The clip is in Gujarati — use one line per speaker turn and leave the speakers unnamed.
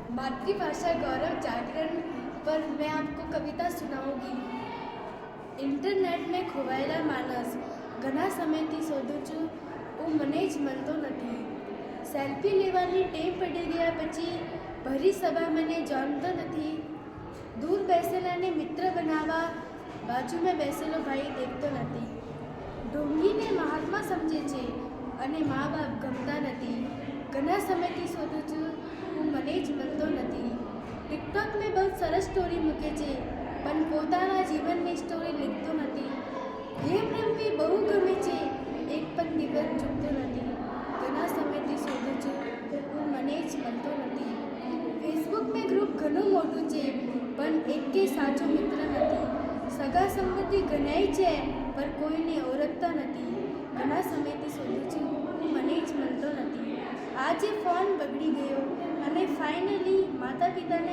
मातृभाषा गौरव जागरण पर मैं आपको कविता सुनाऊंगी। इंटरनेट में खोवाયેલા માણસ ઘણા સમયથી શોધું છું, હું મને જ મળતો નથી। સેલ્ફી લેવાની ટેવ પડી ગયા પછી ભરી સભા મને જાણતો નથી। દૂર બેસેલાને મિત્ર બનાવવા બાજુમાં બેસેલો ભાઈ દેખતો નથી। ઢોંગીને મહાત્મા સમજે છે અને મા બાપ ગમતા નથી। ઘણા સમયથી શોધું છું, હું મને જ મળતો નથી। ટિકટોક મેં બહુ સરસ સ્ટોરી મૂકે છે, પણ પોતાના જીવનની સ્ટોરી લીખતો નથી। ગેમ રમવી બહુ ગમે છે, એક પણ દિવસ ચૂકતો નથી। ઘણા સમયથી શોધું છું, હું મને જ મળતો નથી। ફેસબુક મેં ગ્રુપ ઘણું મોટું છે, પણ એકે સાચો મિત્ર નથી। સગા સંબંધી ઘણાય છે, પણ કોઈને ઓળખતા નથી। ઘણા સમયથી શોધું છું, હું મને જ મળતો નથી। આજે ફોન બગડી ગયો અને ફાઇનલી માતા પિતાને